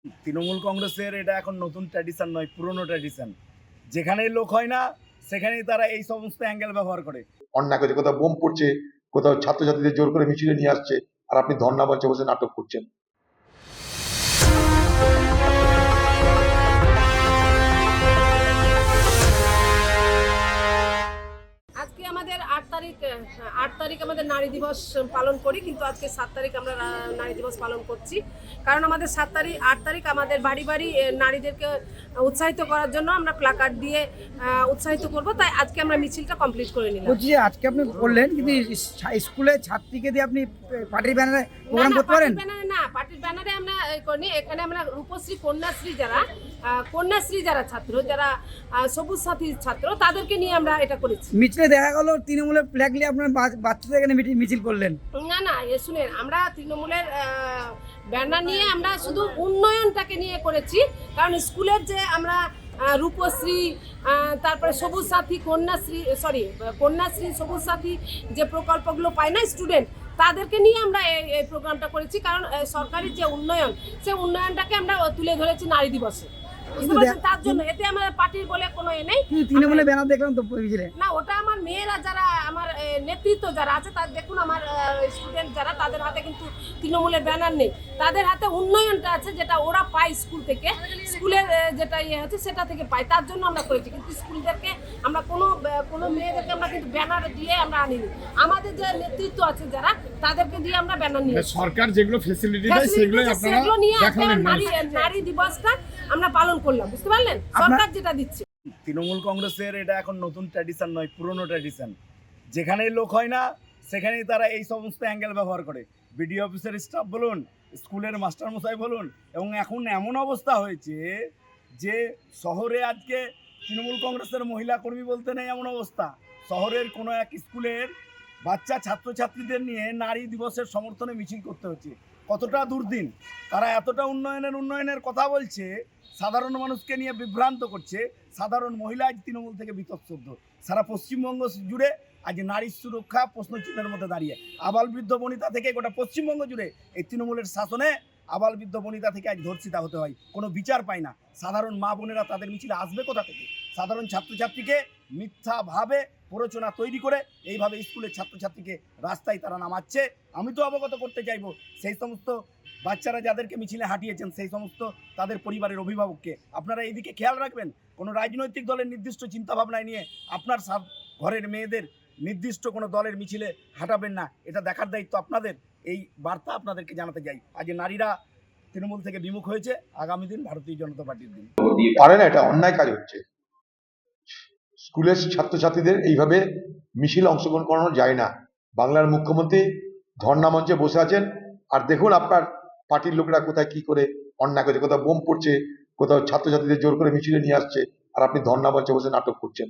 তৃণমূল কংগ্রেসের এটা এখন নতুন ট্র্যাডিশন নয়, পুরনো ট্র্যাডিশন। যেখানেই লোক হয় না সেখানেই তারা এই সমস্ত অ্যাঙ্গেল ব্যবহার করে। অন্যায় করছে, কোথাও বোম পড়ছে, কোথাও ছাত্রছাত্রীদের জোর করে মিছিলে নিয়ে আসছে, আর আপনি ধর্ণা মঞ্চে বসে নাটক করছেন। আজকে আমাদের ৮ তারিখ আমাদের নারী দিবস পালন করি, কিন্তু আজকে ৭ তারিখ আমরা নারী দিবস পালন করছি। কারণ আমাদের ৮ তারিখ আমাদের বাড়ি বাড়ি নারীদেরকে উৎসাহিত করার জন্য আমরা প্ল্যাকার্ড দিয়ে উৎসাহিত করব, তাই আজকে আমরা মিছিলটা কমপ্লিট করে নিলাম। বলছি যে আজকে আপনি বললেন কিন্তু স্কুলে ছাত্রীকে দিয়ে আপনি পার্টির ব্যানারে প্রোগ্রাম করতে পারেন? পার্টির ব্যানারে আমরা করিনি। এখানে আমরা রূপশ্রী কন্যাশ্রী যারা ছাত্র, যারা সবুজ সাথী ছাত্র, তাদেরকে নিয়ে আমরা এটা করেছি। মিছিলে দেখা গেল তৃণমূলের ফ্ল্যাগ নিয়ে আপনার বাচ্চাদের এখানে মিছিল করলেন। না, শুনেন, আমরা তৃণমূলের ব্যানার নিয়ে আমরা শুধু উন্নয়নটাকে নিয়ে করেছি। কারণ স্কুলের যে আমরা রূপশ্রী, তারপরে সবুজ সাথী, কন্যাশ্রী সবুজ সাথী যে প্রকল্পগুলো পায় না স্টুডেন্ট, তাদেরকে নিয়ে আমরা এই প্রোগ্রামটা করেছি। কারণ সরকারি যে উন্নয়ন, সেই উন্নয়নটাকে আমরা তুলে ধরেছি নারী দিবসে, বুঝতে পারছেন? তার জন্য এতে আমাদের পার্টির বলে কোনো নেই। তৃণমূলের ব্যানার দেখলাম তো মিছিলে। না, ওটা আমার মেয়েরা, যারা আমার নেতৃত্ব যারা আছে, তার দেখুন, আমার স্টুডেন্ট যারা, তাদের হাতে কিন্তু তৃণমূলের ব্যানার নেই। তাদের হাতে উন্নয়নটা আছে, যেটা ওরা পায় স্কুল থেকে, স্কুলের যেটা হচ্ছে সেটা থেকে পায়। তার জন্য আমরা করেছি। কিন্তু স্কুলদেরকে আমরা কোনো মেয়েদেরকে আমরা কিন্তু ব্যানার দিয়ে আমরা আনিনি। আমাদের যে নেতৃত্ব আছে যারা, তাদেরকে দিয়ে আমরা ব্যানার নিয়ে সরকার যেগুলো ফ্যাসিলিটি দেয় সেগুলো নিয়ে নারী দিবসটা আমরা পালন করলাম, বুঝতে পারলেন? সরকার যেটা দিচ্ছে। তৃণমূল কংগ্রেসের এটা এখন নতুন ট্র্যাডিশন নয়, পুরনো ট্র্যাডিশন। যেখানেই লোক হয় না সেখানেই তারা এই সমস্ত অ্যাঙ্গেল ব্যবহার করে। বিডিও অফিসের স্টাফ বলুন, স্কুলের মাস্টারমশাই বলুন, এবং এখন এমন অবস্থা হয়েছে যে শহরে আজকে তৃণমূল কংগ্রেসের মহিলা কর্মী বলতে নেই এমন অবস্থা। শহরের কোনো এক স্কুলের বাচ্চা ছাত্রছাত্রীদের নিয়ে নারী দিবসের সমর্থনে মিছিল করতে হচ্ছে। কতটা দুর্দিন! তারা এতটা উন্নয়নের কথা বলছে, সাধারণ মানুষকে নিয়ে বিভ্রান্ত করছে। সাধারণ মহিলা আজ তৃণমূল থেকে বিতশ্রদ্ধ। সারা পশ্চিমবঙ্গ জুড়ে আজ নারীর সুরক্ষা প্রশ্নচিহ্নের মধ্যে দাঁড়িয়ে। আবাল বৃদ্ধ বনিতা থেকে গোটা পশ্চিমবঙ্গ জুড়ে এই তৃণমূলের শাসনে আবাল বৃদ্ধ বনিতা থেকে আজ ধর্ষিতা হতে হয়, কোনো বিচার পায় না। সাধারণ মা বোনেরা তাদের মিছিলে আসবে কোথা থেকে? সাধারণ ছাত্রছাত্রীকে মিথ্যাভাবে প্ররোচনা তৈরি করে এইভাবে স্কুলের ছাত্রছাত্রীকে রাস্তায় তারা নামাচ্ছে। আমি তো অবগত করতে চাইব সেই সমস্ত বাচ্চারা যাদেরকে মিছিলে হাঁটিয়েছেন, সেই সমস্ত তাদের পরিবারের অভিভাবককে আপনারা এইদিকে খেয়াল রাখবেন। কোনো রাজনৈতিক দলের নির্দিষ্ট চিন্তাভাবনায় নিয়ে আপনার ঘরের মেয়েদের নির্দিষ্ট কোনো দলের মিছিলে হাঁটাবেন না, এটা দেখার দায়িত্ব আপনাদের। এই বার্তা আপনাদেরকে জানাতে চাই। আজ নারীরা তৃণমূল থেকে বিমুখ হয়েছে, আগামী দিন ভারতীয় জনতা পার্টির দিন। পারে না, এটা অন্যায় কাজ হচ্ছে। স্কুলের ছাত্রছাত্রীদের এইভাবে মিছিল অংশগ্রহণ করানো যায় না। বাংলার মুখ্যমন্ত্রী ধর্ণা মঞ্চে বসে আছেন, আর দেখুন আপনার পার্টির লোকেরা কোথায় কি করে অন্যায় করছে, কোথাও বোম পড়ছে, কোথাও ছাত্রছাত্রীদের জোর করে মিছিলে নিয়ে আসছে, আর আপনি ধর্ণা মঞ্চে বসে নাটক করছেন।